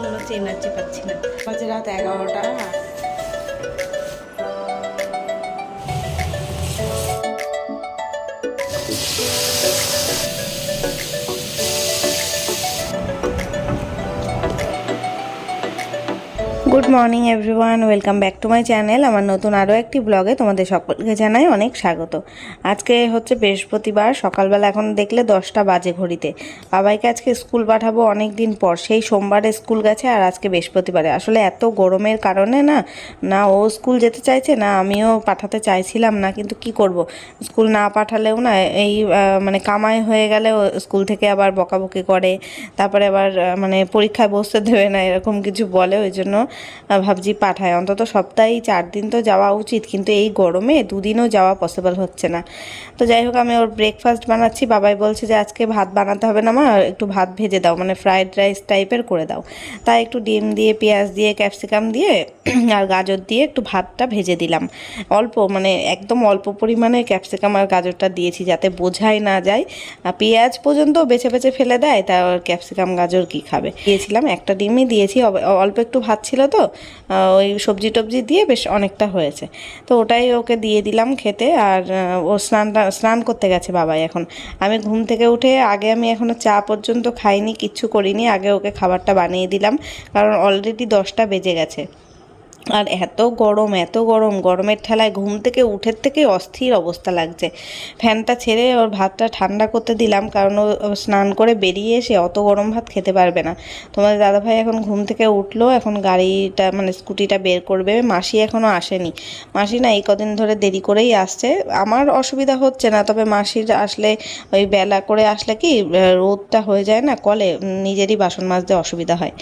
মনে হচ্ছে এনার্জি পাচ্ছি না। বাজে রাত 11টা। Good morning everyone, welcome back to my channel. আমার নতুন আরও একটি ব্লগে তোমাদের সকলকে জানাই অনেক স্বাগত। আজকে হচ্ছে বৃহস্পতিবার, সকালবেলা এখন দেখলে 10টা বাজে ঘড়িতে। বাবাইকে আজকে স্কুল পাঠাবো অনেক দিন পর, সেই সোমবারে স্কুল গেছে আর আজকে বৃহস্পতিবারে। আসলে এত গরমের কারণে না না ও স্কুল যেতে চাইছে, না আমিও পাঠাতে চাইছিলাম না, কিন্তু কি করব, স্কুল না পাঠালেও না এই মানে কামাই হয়ে গেলেও স্কুল থেকে আবার বকাবকি করে, তারপরে আবার মানে পরীক্ষায় বসতে দেবে না, এরকম কিছু বলে। ওই জন্য ভাবছি পাঠায়, অন্তত সপ্তাহে 4 দিন তো যাওয়া উচিত, কিন্তু এই গরমে 2 দিনও যাওয়া পসিবল হচ্ছে না। তো যাই হোক, আমি ওর ব্রেকফাস্ট বানাচ্ছি। বাবাই বলছে যে আজকে ভাত বানাতে হবে না মা, একটু ভাত ভেজে দাও, মানে ফ্রাইড রাইস টাইপের করে দাও। তাই একটু ডিম দিয়ে, পেঁয়াজ দিয়ে, ক্যাপসিকাম দিয়ে আর গাজর দিয়ে একটু ভাতটা ভেজে দিলাম। অল্প, মানে একদম অল্প পরিমাণে ক্যাপসিকাম আর গাজরটা দিয়েছি, যাতে বোঝাই না যায়। পেঁয়াজ পর্যন্ত বেছে বেছে ফেলে দেয়, তা ক্যাপসিকাম গাজর কি খাবে। দিয়েছিলাম, একটা ডিমই দিয়েছি, অল্প একটু ভাত ছিল তো, ওই সবজি টবজি দিয়ে বেশ অনেকটা হয়েছে। তো ওটাই ওকে দিয়ে দিলাম খেতে। আর ও স্নান করতে গেছে বাবাই এখন। আমি ঘুম থেকে উঠে আগে, আমি এখনও চা পর্যন্ত খাইনি, কিচ্ছু করিনি, আগে ওকে খাবারটা বানিয়ে দিলাম, কারণ অলরেডি 10টা বেজে গেছে। আর এত গরম, এত গরম, গরমের ঠেলায় ঘুম থেকে উঠের থেকে অস্থির অবস্থা লাগছে। ফ্যানটা ছেড়ে ওর ভাতটা ঠান্ডা করতে দিলাম, কারণ ও স্নান করে বেরিয়ে এসে অত গরম ভাত খেতে পারবে না। তোমাদের দাদাভাই এখন ঘুম থেকে উঠলো, এখন গাড়িটা মানে স্কুটিটা বের করবে। মাসি এখনও আসেনি, মাসি না এই কদিন ধরে দেরি করেই আসছে। আমার অসুবিধা হচ্ছে না, তবে মাসির আসলে ওই বেলা করে আসলে কি রোদটা হয়ে যায় না কলে, নিজেরই বাসন মাজতে অসুবিধা হয়।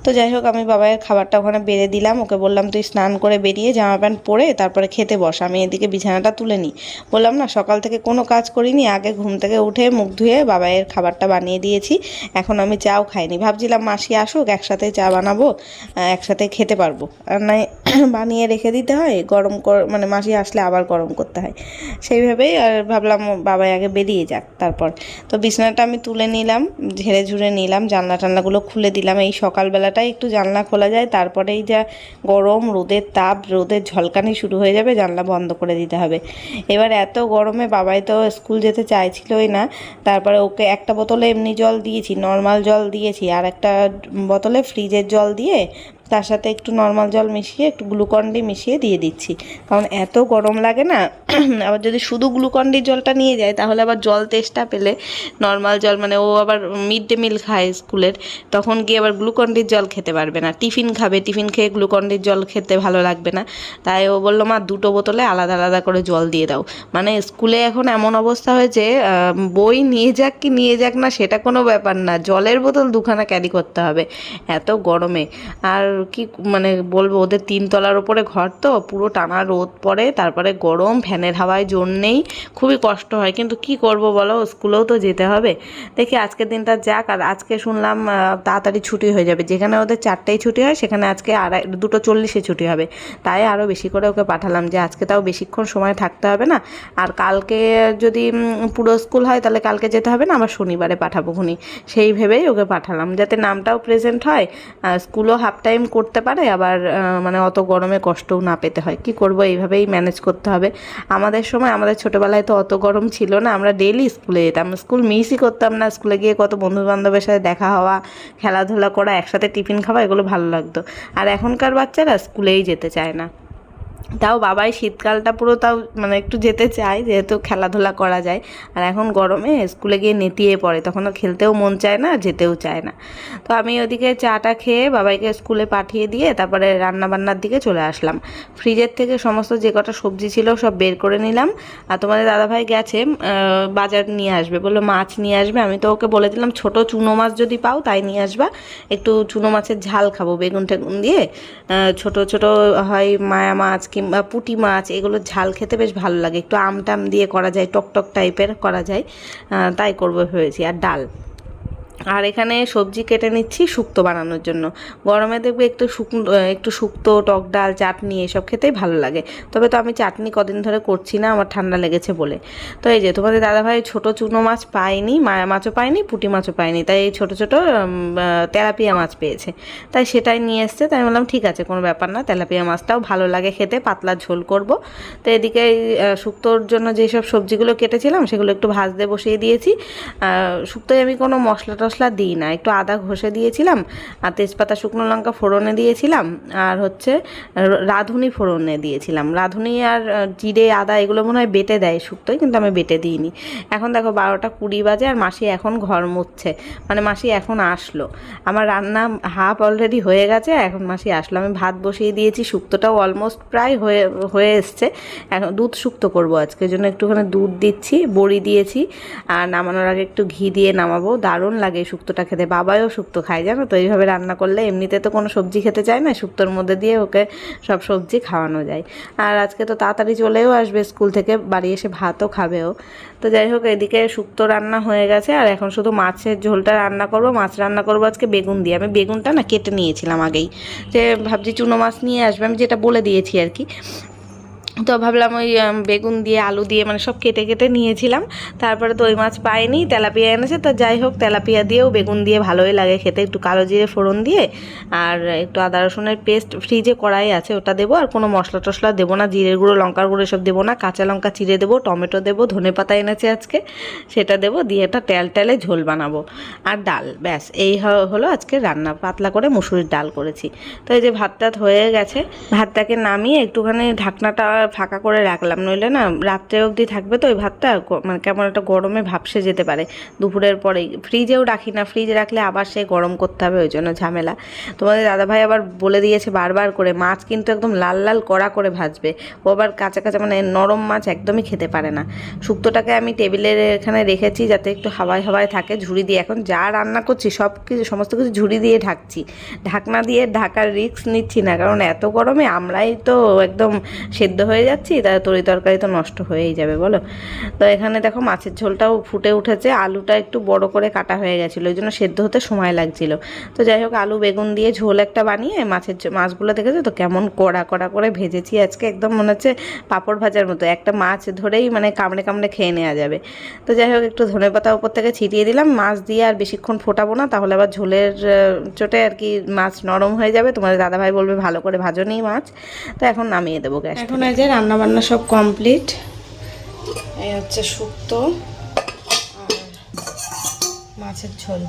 তো যাই হোক, আমি বাবাইয়ের খাবারটা ওখানে বেড়ে দিলাম, ওকে বললাম তুই স্নান করে বেরিয়ে জামা প্যান্ট পরে তারপরে খেতে বস, আমি এদিকে বিছানাটা তুলে নিই। বললাম না, সকাল থেকে কোনো কাজ করিনি, আগে ঘুম থেকে উঠে মুখ ধুয়ে বাবাইয়ের খাবারটা বানিয়ে দিয়েছি। এখন আমি চাও খাইনি, ভাবছিলাম মাসি আসুক একসাথে চা বানাবো, একসাথে খেতে পারবো। আর নাই বানিয়ে রেখে দিতে হয়, গরম মানে মাসি আসলে আবার গরম করতে হয়, সেইভাবেই আর ভাবলাম বাবাই আগে বেরিয়ে যাক তারপর। তো বিছানাটা আমি তুলে নিলাম, ঝেড়ে ঝুড়ে নিলাম, জানলা টানলাগুলো খুলে দিলাম। এই সকালবেলাটাই একটু জানলা খোলা যায়, তারপরেই যা গরম, রোদের তাপ, রোদের ঝলকানি শুরু হয়ে যাবে, জানলা বন্ধ করে দিতে হবে। এবার এত গরমে বাবাই তো স্কুল যেতে চাইছিলই না। তারপরে ওকে একটা বোতলে এমনি জল দিয়েছি, নর্মাল জল দিয়েছি, আর একটা বোতলে ফ্রিজের জল দিয়ে তার সাথে একটু নর্মাল জল মিশিয়ে, একটু গ্লুকন-ডি মিশিয়ে দিয়ে দিচ্ছি, কারণ এত গরম লাগে না। আবার যদি শুধু গ্লুকন-ডির জলটা নিয়ে যায়, তাহলে আবার জল তেষ্টা পেলে নর্মাল জল, মানে ও আবার মিড ডে মিল খায় স্কুলের, তখন গিয়ে আবার গ্লুকন-ডির জল খেতে পারবে না। টিফিন খাবে, টিফিন খেয়ে গ্লুকন-ডির জল খেতে ভালো লাগবে না। তাই ও বললো মা 2টো বোতলে আলাদা আলাদা করে জল দিয়ে দাও। মানে স্কুলে এখন এমন অবস্থা হয়েছে, বই নিয়ে যাক কি নিয়ে যাক না সেটা কোনো ব্যাপার না, জলের বোতল 2খানা ক্যারি করতে হবে এত গরমে। আর কি মানে বলবো, ওদের 3 তলার ওপরে ঘর তো, পুরো টানা রোদ পড়ে, তারপরে গরম, ফ্যানের হাওয়ায় জোর নেই, খুবই কষ্ট হয়। কিন্তু কি করব বলো, স্কুলেও তো যেতে হবে। দেখি আজকের দিনটা যাক। আর আজকে শুনলাম তাড়াতাড়ি ছুটি হয়ে যাবে, যেখানে ওদের 4টায় ছুটি হয় সেখানে আজকে 2:40-এ ছুটি হবে। তাই আরও বেশি করে ওকে পাঠালাম, যে আজকে তাও বেশিক্ষণ সময় থাকতে হবে না। আর কালকে যদি পুরো স্কুল হয় তাহলে কালকে যেতে হবে না, আবার শনিবারে পাঠাবো খুনি, সেই ভেবেই ওকে পাঠালাম, যাতে নামটাও প্রেজেন্ট হয়, স্কুলও হাফ টাইম করতে পারে, আবার মানে অত গরমে কষ্টও না পেতে হয়। কি করব, এইভাবেই ম্যানেজ করতে হবে। আমাদের সময়, আমাদের ছোটোবেলায় তো অত গরম ছিল না, আমরা ডেইলি স্কুলে যেতাম, স্কুল মিসই করতাম না। স্কুলে গিয়ে কত বন্ধু বান্ধবের সাথে দেখা হওয়া, খেলাধুলা করা, একসাথে টিফিন খাওয়া, এগুলো ভালো লাগতো। আর এখনকার বাচ্চারা স্কুলেই যেতে চায় না। তাও বাবাই শীতকালটা পুরো তাও মানে একটু যেতে চায়, যেহেতু খেলাধুলা করা যায়। আর এখন গরমে স্কুলে গিয়ে নেতিয়ে পড়ে, তখন খেলতেও মন চায় না, যেতেও চায় না। তো আমি ওদিকে চাটা খেয়ে বাবাইকে স্কুলে পাঠিয়ে দিয়ে তারপরে রান্নাবান্নার দিকে চলে আসলাম। ফ্রিজের থেকে সমস্ত যে কটা সবজি ছিল সব বের করে নিলাম। আর তোমাদের দাদাভাই গেছে বাজার নিয়ে আসবে, বললো মাছ নিয়ে আসবে। আমি তো ওকে বলে দিলাম ছোটো চুনো মাছ যদি পাও তাই নিয়ে আসবা, একটু চুনো মাছের ঝাল খাবো বেগুন টেগুন দিয়ে। ছোট ছোট হয় মায়া মাছ কিংবা পুঁটি মাছ, এগুলো ঝাল খেতে বেশ ভালো লাগে, একটু আমটাম দিয়ে করা যায়, টকটক টাইপের করা যায়, তাই করবো ভেবেছি। আর ডাল, আর এখানে সবজি কেটে নিচ্ছি শুক্তো বানানোর জন্য। গরমে দেখবে একটু শুক্তো, টক ডাল, চাটনি এসব খেতেই ভালো লাগে। তবে তো আমি চাটনি কদিন ধরে করছি না, আমার ঠান্ডা লেগেছে বলে। তো এই যে তোমাদের দাদাভাই ছোট চুনো মাছ পায়নি, মায়া মাছও পায়নি, পুঁটি মাছও পায়নি, তাই এই ছোটো ছোটো তেলাপিয়া মাছ পেয়েছে, তাই সেটাই নিয়ে এসছে। তাই বললাম ঠিক আছে, কোনো ব্যাপার না, তেলাপিয়া মাছটাও ভালো লাগে খেতে, পাতলা ঝোল করব। তো এদিকে শুক্তোর জন্য যেসব সবজিগুলো কেটেছিলাম সেগুলো একটু ভাজতে বসিয়ে দিয়েছি। শুক্তোয় আমি কোনো মশলা টশলা দিই না, একটু আদা ঘষে দিয়েছিলাম, আর তেজপাতা, শুকনো লঙ্কা ফোড়নে দিয়েছিলাম, আর হচ্ছে রাঁধুনি ফোড়নে দিয়েছিলাম। রাঁধুনি আর জিরে, আদা এগুলো মনে হয় বেটে দেয় শুক্তোয়, কিন্তু আমি বেটে দিইনি। এখন দেখো 12টা 20 বাজে, আর মাসি এখন ঘর মুছছে, মানে মাসি এখন আসলো। আমার রান্না হাফ অলরেডি হয়ে গেছে, এখন মাসি আসলো। আমি ভাত বসিয়ে দিয়েছি, শুক্তোটাও অলমোস্ট প্রায় হয়ে এসছে। এখন দুধ শুক্তো করবো আজকে, জন্য একটুখানি দুধ দিচ্ছি, বড়ি দিয়েছি, আর নামানোর আগে একটু ঘি দিয়ে নামাবো। দারুণ লাগে শুক্তোটা খেতে, বাবাও শুক্তো খায় জানো তো, এইভাবে রান্না করলে। এমনিতে তো কোনো সবজি খেতে চায় না, শুক্তোর মধ্যে দিয়ে ওকে সব সবজি খাওয়ানো যায়। আর আজকে তো তাড়াতাড়ি চলেও আসবে স্কুল থেকে, বাড়ি এসে ভাতও খাবেও। তো যাই হোক, এদিকে শুক্তো রান্না হয়ে গেছে, আর এখন শুধু মাছের ঝোলটা রান্না করব। মাছ রান্না করব আজকে বেগুন দিয়ে। আমি বেগুনটা না কেটে নিয়েছিলাম আগেই, যে ভাবছি চুনো মাছ নিয়ে আসবে, আমি যেটা বলে দিয়েছি আর কি। তো ভাবলাম ওই বেগুন দিয়ে, আলু দিয়ে, মানে সব কেটে কেটে নিয়েছিলাম। তারপরে তো ওই মাছ পাইনি, তেলাপিয়া এনেছে। তো যাই হোক, তেলাপিয়া দিয়েও বেগুন দিয়ে ভালোই লাগে খেতে, একটু কালো জিরে ফোড়ন দিয়ে, আর একটু আদা রসুনের পেস্ট ফ্রিজে কড়াই আছে, ওটা দেবো। আর কোনো মশলা টশলা দেবো না, জিরের গুঁড়ো, লঙ্কার গুঁড়ো এসব দেবো না। কাঁচা লঙ্কা চিড়ে দেবো, টমেটো দেবো, ধনে পাতা এনেছে আজকে, সেটা দেবো, দিয়ে একটা তেলে ঝোল বানাবো। আর ডাল, ব্যাস এই হলো আজকে রান্না। পাতলা করে মুসুরির ডাল করেছি। তো এই যে ভাতটা হয়ে গেছে, ভাতটাকে নামিয়ে একটুখানি ঢাকনাটা ফাঁকা করে রাখলাম, নইলে না রাত্রে অবধি থাকবে তো ওই ভাতটা, মানে কেমন একটা গরমে ভাপসে যেতে পারে দুপুরের পরেই। ফ্রিজেও রাখি না, ফ্রিজে রাখলে আবার সে গরম করতে হবে, ওই জন্য ঝামেলা। তোমাদের দাদাভাই আবার বলে দিয়েছে বারবার করে, মাছ কিন্তু একদম লাল লাল কড়া করে ভাজবে। ও আবার কাঁচা কাঁচা, মানে নরম মাছ একদমই খেতে পারে না। শুক্তোটাকে আমি টেবিলের এখানে রেখেছি যাতে একটু হাওয়ায় হাওয়ায় থাকে, ঝুড়ি দিয়ে। এখন যা রান্না করছি সমস্ত কিছু ঝুড়ি দিয়ে ঢাকছি, ঢাকনা দিয়ে ঢাকার রিস্ক নিচ্ছি না, কারণ এত গরমে আমরাই তো একদম সেদ্ধ হয়ে যাচ্ছি, তার তরকারি তো নষ্ট হয়েই যাবে বলো। তো এখানে দেখো মাছের ঝোলটাও ফুটে উঠেছে, আলুটা একটু বড় করে কাটা হয়ে গেছিলো, ওই জন্য সেদ্ধ হতে সময় লাগছিল। তো যাই হোক, আলু বেগুন দিয়ে ঝোল একটা বানিয়ে মাছগুলো দেখেছো তো কেমন কড়া কড়া করে ভেজেছি আজকে, একদম মনে হচ্ছে পাঁপড় ভাজার মতো। একটা মাছ ধরেই মানে কামড়ে কামড়ে খেয়ে নেওয়া যাবে। তো যাই হোক, একটু ধনেপাতা উপর থেকে ছিটিয়ে দিলাম। মাছ দিয়ে আর বেশিক্ষণ ফোটাবো না, তাহলে আবার ঝোলের চোটে আর কি মাছ নরম হয়ে যাবে। তোমাদের দাদাভাই বলবে ভালো করে ভাজো নি মাছ। তো এখন নামিয়ে দেবো গ্যাস। এখন এই যে রান্না বান্না সব কমপ্লিট। এই হচ্ছে শুক্তো আর মাছের ঝোল।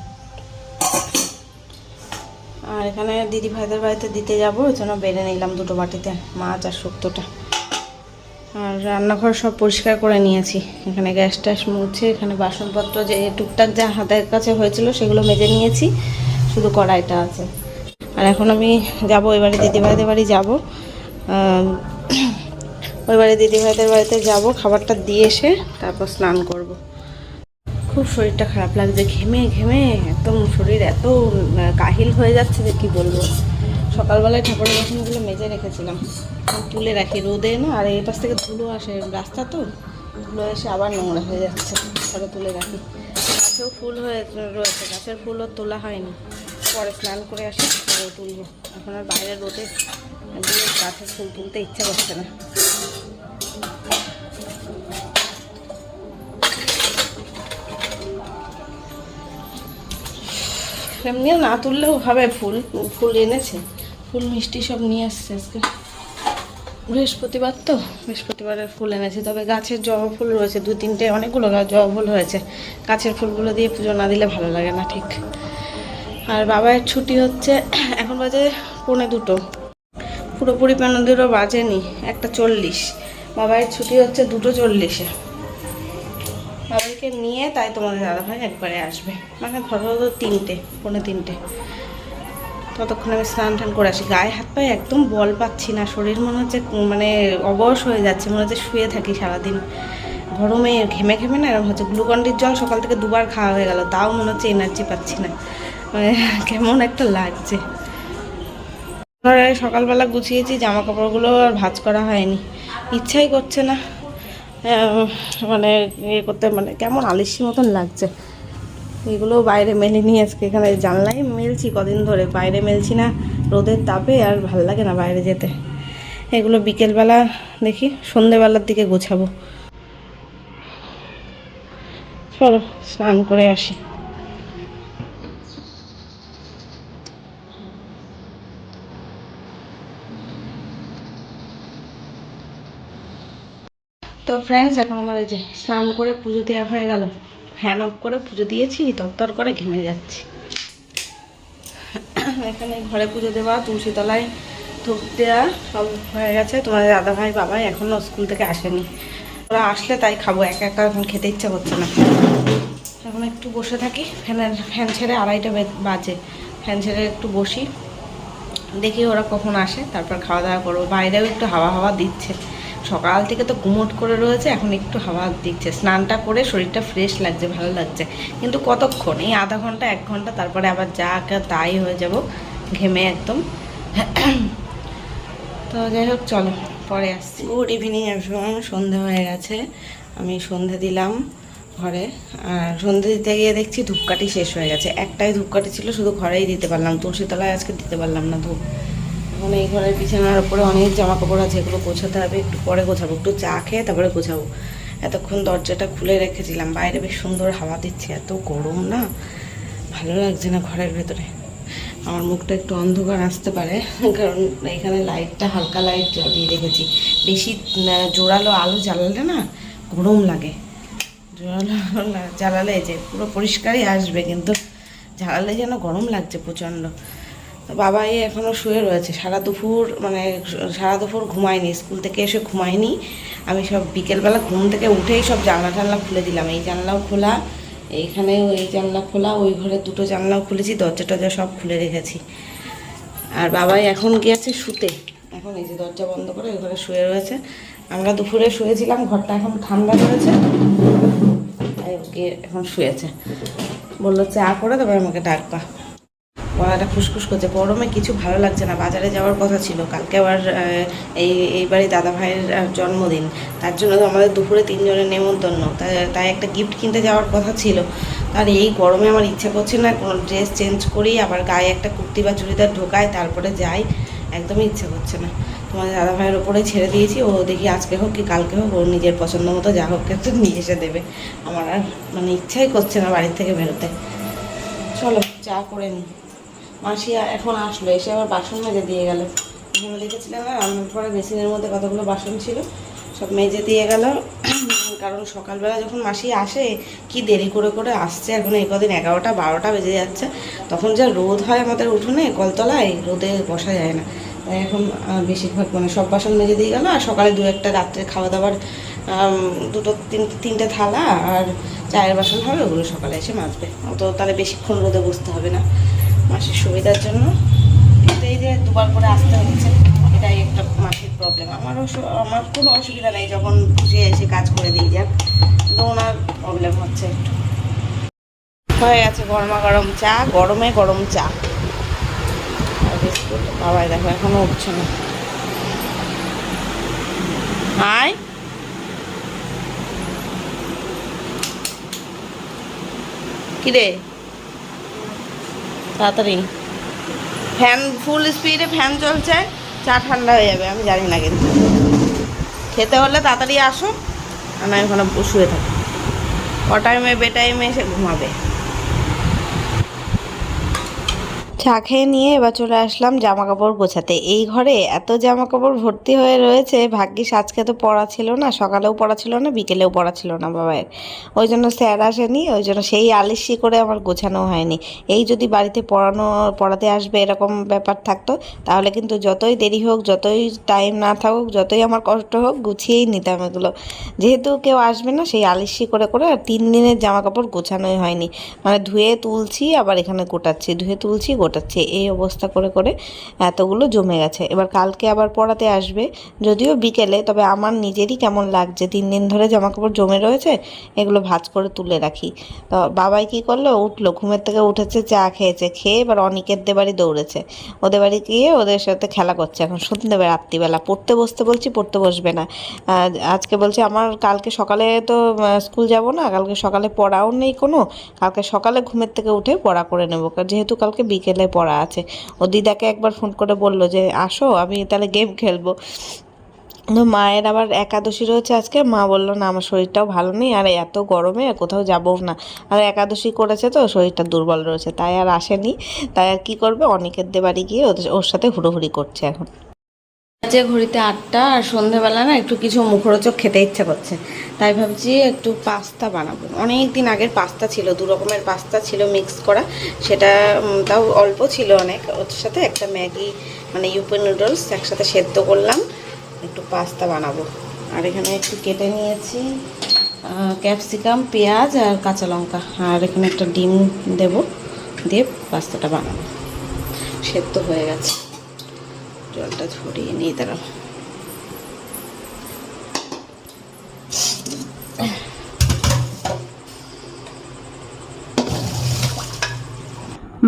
আর এখানে দিদি ভাইদের বাড়িতে দিতে যাবো, ওই জন্য বেড়ে নিলাম দুটো বাটিতে মাছ আর শুক্তোটা। আর রান্নাঘর সব পরিষ্কার করে নিয়েছি, এখানে গ্যাস ট্যাস মুছে, এখানে বাসনপত্র যে টুকটাক যা হাতের কাছে হয়েছিল সেগুলো মেজে নিয়েছি, শুধু কড়াইটা আছে। আর এখন আমি যাবো এবারে দিদিভাইদের বাড়ি যাবো, ওই বাড়ি দিদিভাইদের বাড়িতে যাব, খাবারটা দিয়ে এসে তারপর স্নান করব। খুব শরীরটা খারাপ লাগছে, ঘেমে ঘেমে একদম শরীর এত কাহিল হয়ে যাচ্ছে যে কি বলবো। সকালবেলায় ঠাকুরের বাসনগুলো মেজে রেখেছিলাম, তুলে রাখি রোদে না, আর এই পাশ থেকে ধুলো আসে, রাস্তা তো ধুলো এসে আবার নোংরা হয়ে যাচ্ছে, পরে তুলে রাখি। গাছেও ফুল হয়ে রয়েছে, গাছের ফুলও তোলা হয়নি, পরে স্নান করে আসি পরে তুলবো। এখন আর বাইরে রোদে দিয়ে গাছের ফুল তুলতে ইচ্ছা করছে না। এমনিও না তুললেও হবে, ফুল এনেছে, ফুল মিষ্টি সব নিয়ে আসছে আজকে। বৃহস্পতিবার তো, বৃহস্পতিবারের ফুল এনেছে। তবে গাছের জবা ফুল রয়েছে 2-3টে, অনেকগুলো জবা ফুল হয়েছে। গাছের ফুলগুলো দিয়ে পুজো না দিলে ভালো লাগে না ঠিক। আর বাবার ছুটি হচ্ছে, এখন বাজে 1:45, পুরোপুরি 2:15 বাজেনি, 1:40। বাবার ছুটি হচ্ছে 2:40-এ। বাবাকে নিয়ে তাই তোমাদের দাদাভাই একবারে আসবে, মানে ধরো 3টে, 2:45। ততক্ষণ আমি স্নান টান করে আসি। গায়ে হাত পায়ে একদম বল পাচ্ছি না, শরীর মনে হচ্ছে মানে অবশ হয়ে যাচ্ছে, মনে হচ্ছে শুয়ে থাকি সারাদিন। গরমে ঘেমে ঘেমে না এরকম হচ্ছে। গ্লুকন্ডির জল সকাল থেকে 2বার খাওয়া হয়ে গেল, তাও মনে হচ্ছে এনার্জি পাচ্ছি না, মানে কেমন একটা লাগছে। ঘরে সকালবেলা গুছিয়েছি, জামা কাপড়গুলো আর ভাঁজ করা হয়নি, ইচ্ছাই করছে না, মানে ইয়ে করতে, মানে কেমন আলিস্যি মতন লাগছে। এগুলো বাইরে মেলিনি আজকে, এখানে জানলাই মেলছি কদিন ধরে, বাইরে মেলছি না রোদের তাপে, আর ভাল লাগে না বাইরে যেতে। এগুলো বিকেলবেলা দেখি সন্ধেবেলার দিকে গোছাবো। চলো স্নান করে আসি। তো ফ্রেন্ডস, এখন আমার এই যে স্নান করে পুজো দেওয়া হয়ে গেল, ফ্যান অফ করে পুজো দিয়েছি, তরতর করে ঘেমে যাচ্ছি। এখানে ঘরে পুজো দেওয়া, তুলসী তলায় ধূপ দেওয়া সব হয়ে গেছে। তোমাদের দাদা ভাই বাবাই এখনও স্কুল থেকে আসেনি, ওরা আসলে তাই খাবো, একা একা এখন খেতে ইচ্ছা করছে না। এখন একটু বসে থাকি, ফ্যান ছেড়ে 2:30 বাজে, ফ্যান ছেড়ে একটু বসি, দেখি ওরা কখন আসে, তারপর খাওয়া দাওয়া করবো। বাইরেও একটু হাওয়া হাওয়া দিচ্ছে, সকাল থেকে তো গুমোট করে রয়েছে, এখন একটু হাওয়া দিচ্ছে। স্নানটা করে শরীরটা ফ্রেশ লাগছে, ভালো লাগছে, কিন্তু কতক্ষণ, এই আধা ঘন্টা 1 ঘন্টা, তারপরে আবার যা তাই হয়ে যাব ঘেমে একদম। তো যাই হোক, চলো পরে আসছি। গুড ইভিনিং এভরিওয়ান, সন্ধে হয়ে গেছে, আমি সন্ধে দিলাম ঘরে। আর সন্ধে দিতে গিয়ে দেখছি ধূপকাঠি শেষ হয়ে গেছে, একটাই ধূপকাঠি ছিল, শুধু ঘরেই দিতে পারলাম, তুলসীতলায় আজকে দিতে পারলাম না ধূপ। এখন এই ঘরের বিছানার উপরে অনেক জামা কাপড় আছে, এগুলো গোছাতে হবে, একটু পরে গোছাবো, একটু চা খেয়ে তারপরে গোছাবো। এতক্ষণ দরজাটা খুলে রেখেছিলাম, বাইরে বেশ সুন্দর হাওয়া দিচ্ছে, এত গরম না, ভালো লাগছে না ঘরের ভেতরে। আমার মুখটা একটু অন্ধকার আসতে পারে, কারণ এখানে লাইটটা হালকা লাইট জ্বালিয়ে রেখেছি, বেশি জোরালো আলো জ্বালালে না গরম লাগে, জোরালো জ্বালালে যে পুরো পরিষ্কারই আসবে, কিন্তু জ্বালালে যেন গরম লাগছে প্রচণ্ড। তো বাবাই এখনও শুয়ে রয়েছে, সারা দুপুর ঘুমায়নি, স্কুল থেকে এসে ঘুমায়নি। আমি সব বিকেলবেলা ঘুম থেকে উঠেই সব জানলা টানলা খুলে দিলাম, এই জানলাও খোলা, এইখানেও এই জানলা খোলা, ওই ঘরে 2টো জানলাও খুলেছি, দরজা টরজা সব খুলে রেখেছি। আর বাবাই এখন গিয়েছে শুতে, এখন এই যে দরজা বন্ধ করে ওই ঘরে শুয়ে রয়েছে। আমরা দুপুরে শুয়েছিলাম, ঘরটা এখন ঠান্ডা করেছে, তাই ওকে এখন শুয়েছে। বললো চা করে তবে আমাকে ডাকবা। গলাটা খুসখুস করছে, গরমে কিছু ভালো লাগছে না। বাজারে যাওয়ার কথা ছিল কালকে, আবার এইবারই দাদা ভাইয়ের জন্মদিন, তার জন্য তো আমাদের দুপুরে 3 জনের নেমন্তন্ন, তাই একটা গিফট কিনতে যাওয়ার কথা ছিল। আর এই গরমে আমার ইচ্ছা করছে না কোনো ড্রেস চেঞ্জ করি, আবার গায়ে একটা কুর্তি বা চুড়িদার ঢোকাই তারপরে যাই, একদমই ইচ্ছা করছে না। তোমাদের দাদা ভাইয়ের ওপরে ছেড়ে দিয়েছি, ও দেখি আজকে হোক কি কালকে হোক, ওর নিজের পছন্দ মতো যা হোক একটু নিয়ে এসে দেবে। আমার আর ইচ্ছাই করছে না বাড়ির থেকে বেরোতে। চলো চা করে নিই। মাসি এখন আসলো, এসে আবার বাসন মেজে দিয়ে গেল। এখানে দেখেছিলাম না রান্নার পরে বেসিনের মধ্যে কতগুলো বাসন ছিল, সব মেজে দিয়ে গেল। কারণ সকালবেলা যখন মাসি আসে, কি দেরি করে করে আসছে, এখন এই কদিন 11টা 12টা বেজে যাচ্ছে, তখন যা রোদ হয় আমাদের উঠোনে কলতলায়, রোদে বসা যায় না। তাই এখন বেশিরভাগ সব বাসন মেজে দিয়ে গেল। আর সকালে 2-1টা রাত্রে খাওয়া দাওয়ার 2-3টে থালা আর চায়ের বাসন হবে, ওগুলো সকালে এসে মাজবে, অত তাহলে বেশিক্ষণ রোদে বসতে হবে না, মাসির সুবিধার জন্য। কিন্তু এই যে 2বার করে আসতে হচ্ছে, এটাই একটা মাসির প্রবলেম। আমার কোনো অসুবিধা নেই, যখন খুশি এসে কাজ করে দিয়ে যাক, কিন্তু ওনার প্রবলেম হচ্ছে একটু। হয়ে গেছে গরমা গরম চা, গরমে গরম চা আর বিস্কুট। বাবাই দেখো এখনো উঠছে না। আয় কিরে তাড়াতাড়ি, ফ্যান ফুল স্পিডে ফ্যান চলছে, চা ঠান্ডা হয়ে যাবে, আমি জানি না, কিন্তু খেতে হলে তাড়াতাড়ি আসো, আর আমি ওখানে শুয়ে থাকি, টাইমে বেটাইমে এসে ঘুমাবে। চা খেয়ে নিয়ে এবার চলে আসলাম জামা কাপড় গোছাতে। এই ঘরে এত জামা কাপড় ভর্তি হয়ে রয়েছে, ভাগ্যিস আজকে তো পড়া ছিল না, সকালেও পড়া ছিল না, বিকেলেও পড়া ছিল না বাবায়ের, ওই জন্য স্যার আসেনি, ওই জন্য সেই আলিস্যি করে আমার গোছানো হয়নি। এই যদি বাড়িতে পড়াতে আসবে এরকম ব্যাপার থাকতো, তাহলে কিন্তু যতই দেরি হোক, যতই টাইম না থাকুক, যতই আমার কষ্ট হোক, গুছিয়েই নিতাম এগুলো। যেহেতু কেউ আসবে না, সেই আলিস্যি করে করে আর 3 দিনের জামা কাপড় গোছানোই হয়নি, ধুয়ে তুলছি আবার এখানে গোটাচ্ছি, ধুয়ে তুলছি গোটাচ্ছে, এই অবস্থা করে করে এতগুলো জমে গেছে। এবার কালকে আবার পড়াতে আসবে, যদিও বিকেলে, তবে আমার নিজেরই কেমন লাগছে 3 দিন ধরে জামাকাপড় জমে রয়েছে, এগুলো ভাঁজ করে তুলে রাখি। তো বাবাই কী করলো, উঠলো, ঘুমের থেকে উঠেছে, চা খেয়েছে, খেয়ে এবার অনিকেতদের বাড়ি দৌড়েছে, ওদের বাড়ি গিয়ে ওদের সাথে খেলা করছে। এখন সন্ধ্যেবেলা রাত্রিবেলা পড়তে বসতে বলছি, পড়তে বসবে না। আজকে বলছে আমার কালকে সকালে তো স্কুল যাব না, কালকে সকালে পড়াও নেই কোনো, কালকে সকালে ঘুমের থেকে উঠে পড়া করে নেবো, যেহেতু কালকে বিকেলে পড়া আছে। ও দিদাকে একবার ফোন করে বললো যে আসো, আমি তাহলে গেম খেলবো। তো মায়ের আবার একাদশী রয়েছে আজকে, মা বললো না আমার শরীরটাও ভালো নেই, আর এত গরমে কোথাও যাবো না, আর একাদশী করেছে তো শরীরটা দুর্বল রয়েছে, তাই আর আসেনি। তাই আর কি করবে, অনিকেতদের বাড়ি গিয়ে ওর সাথে হুড়োহুড়ি করছে। এখন যে ঘড়িতে 8টা, আর সন্ধেবেলা না একটু কিছু মুখরোচক খেতে ইচ্ছা করছে, তাই ভাবছি একটু পাস্তা বানাবো। অনেক দিন আগের পাস্তা ছিল, 2 রকমের পাস্তা ছিল মিক্স করা, সেটা তাও অল্প ছিল অনেক, ওর সাথে একটা ম্যাগি মানে ইউপি নুডলস একসাথে সেদ্ধ করলাম, একটু পাস্তা বানাবো। আর এখানে একটু কেটে নিয়েছি ক্যাপসিকাম, পেঁয়াজ আর কাঁচা লঙ্কা, আর এখানে একটা ডিম দেব, দিয়ে পাস্তাটা বানাবো। সেদ্ধ হয়ে গেছে, জলটা ঝরিয়ে নিয়ে দাঁড়াও।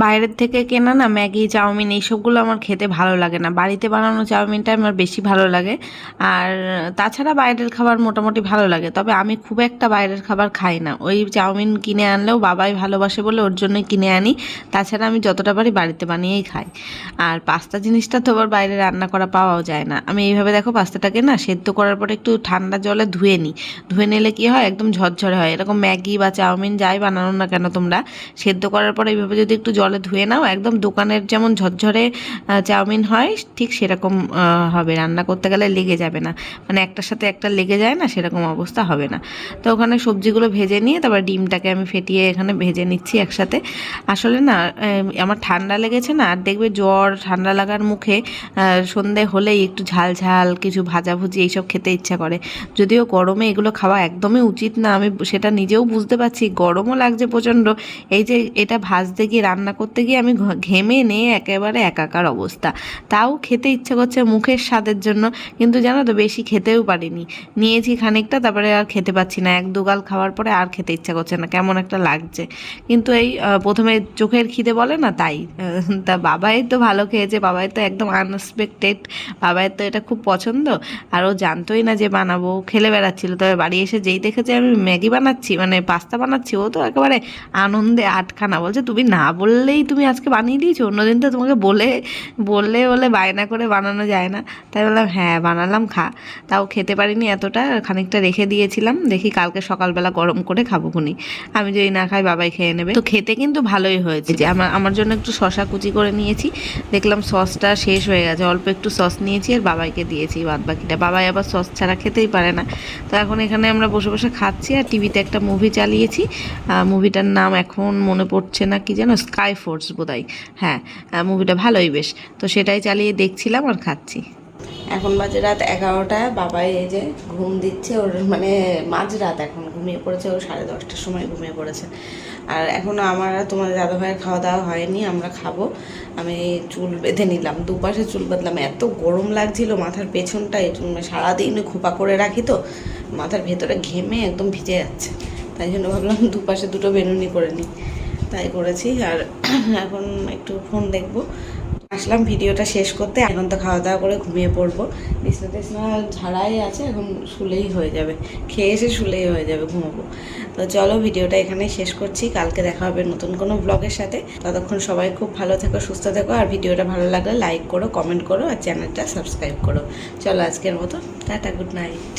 বাইরের থেকে কেনা না ম্যাগি, চাউমিন এইসবগুলো আমার খেতে ভালো লাগে না, বাড়িতে বানানো চাউমিনটা আমার বেশি ভালো লাগে। আর তাছাড়া বাইরের খাবার মোটামুটি ভালো লাগে, তবে আমি খুব একটা বাইরের খাবার খাই না। ওই চাউমিন কিনে আনলেও বাবাই ভালোবাসে বলে ওর জন্যই কিনে আনি, তাছাড়া আমি যতটা পারি বাড়িতে বানিয়েই খাই। আর পাস্তা জিনিসটা তো আবার বাইরে রান্না করা পাওয়াও যায় না। আমি এইভাবে দেখো পাস্তাটাকে না সেদ্ধ করার পরে একটু ঠান্ডা জলে ধুয়ে নিই, ধুয়ে নিলে কি হয় একদম ঝরঝরে হয়। এরকম ম্যাগি বা চাউমিন যাই বানানো না কেন তোমরা, সেদ্ধ করার পরে এইভাবে যদি একটু জলে ধুয়ে নাও, একদম দোকানের যেমন ঝরঝরে চাউমিন হয় ঠিক সেরকম হবে, রান্না করতে গেলে লেগে যাবে না, মানে একটার সাথে একটা লেগে যায় না, সেরকম অবস্থা হবে না। তো ওখানে সবজিগুলো ভেজে নিয়ে তারপর ডিমটাকে আমি ফেটিয়ে এখানে ভেজে নিচ্ছি একসাথে। আসলে না আমার ঠান্ডা লেগেছে না, আর দেখবে জ্বর ঠান্ডা লাগার মুখে সন্ধে হলেই একটু ঝাল ঝাল কিছু ভাজাভুজি এইসব খেতে ইচ্ছা করে। যদিও গরমে এগুলো খাওয়া একদমই উচিত না, আমি সেটা নিজেও বুঝতে পারছি, গরমও লাগছে প্রচণ্ড। এই যে এটা ভাজতে গিয়ে রান্না করতে গিয়ে আমি ঘেমে নিয়ে একেবারে একাকার অবস্থা, তাও খেতে ইচ্ছে করছে মুখের স্বাদের জন্য, কিন্তু জানো তো বেশি খেতেও পারিনি, নিয়েছি খানিকটা, তারপরে আর খেতে পাচ্ছি না, 1-2 গাল খাওয়ার পরে আর খেতে ইচ্ছা করছে না, কেমন একটা লাগছে। কিন্তু এই প্রথমে চোখের খিদে বলে না, তাই তা বাবাই তো ভালো খেয়েছে, বাবাই তো একদম আনএক্সপেক্টেড, বাবাইয়ের তো এটা খুব পছন্দ, আর ও জানতোই না যে বানাবো, খেলে বেড়াচ্ছিল। তবে বাড়ি এসে যেই দেখেছে আমি ম্যাগি বানাচ্ছি মানে পাস্তা বানাচ্ছি, ও তো একেবারে আনন্দে আটখানা, বলছে তুমি না বললেই তুমি আজকে বানিয়ে দিয়েছো, অন্যদিন তো তোমাকে বললে বায়না করে বানানো যায় না। তাই বললাম হ্যাঁ বানালাম, খা। তাও খেতে পারিনি এতটা, খানিকটা রেখে দিয়েছিলাম, দেখি কালকে সকালবেলা গরম করে খাবো খুনি, আমি যদি না খাই বাবাই খেয়ে নেবে। তো খেতে কিন্তু ভালোই হয়েছে, যে আমার জন্য একটু শশা কুচি করে নিয়েছি, দেখলাম সসটা শেষ হয়ে গেছে, অল্প একটু সস নিয়েছি আর বাবাইকে দিয়েছি বাদ বাকিটা, বাবাই আবার সস ছাড়া খেতেই পারে না। তো এখন এখানে আমরা বসে বসে খাচ্ছি, আর টিভিতে একটা মুভি চালিয়েছি, মুভিটার নাম এখন মনে পড়ছে না, কি যেন, স্কাই ফোর্স বোধহয়, হ্যাঁ মুভিটা ভালোই বেশ, তো সেটাই চালিয়ে দেখছিলাম আর খাচ্ছি। এখন বাজে রাত 11টা, বাবাই এই যে ঘুম দিচ্ছে, ওর মানে মাঝরাত এখন ঘুমিয়ে পড়েছে, ও 10:30টার সময় ঘুমিয়ে পড়েছে। আর এখনও আমার তোমার দাদা ভাইয়ের খাওয়া দাওয়া হয়নি, আমরা খাবো। আমি চুল বেঁধে নিলাম, দুপাশে চুল বাঁধলাম, এত গরম লাগছিল মাথার পেছনটায়, সারাদিন খোপা করে রাখি তো মাথার ভেতরে ঘেমে একদম ভিজে যাচ্ছে, তাই জন্য ভাবলাম দুপাশে দুটো বেনুনি করে নিই, তাই করেছি। আর এখন একটু ফোন দেখবো, আসলাম ভিডিওটা শেষ করতে। এখন তো খাওয়া দাওয়া করে ঘুমিয়ে পড়বো, বিছনা টিছনা ঝাড়াই আছে, এখন শুলেই হয়ে যাবে, খেয়ে এসে শুলেই হয়ে যাবে, ঘুমাবো। তো চলো ভিডিওটা এখানেই শেষ করছি, কালকে দেখা হবে নতুন কোনো ব্লগের সাথে। ততক্ষণ সবাই খুব ভালো থেকো, সুস্থ থেকো, আর ভিডিওটা ভালো লাগলে লাইক করো, কমেন্ট করো, আর চ্যানেলটা সাবস্ক্রাইব করো। চলো আজকের মতো টাটা, গুড নাইট।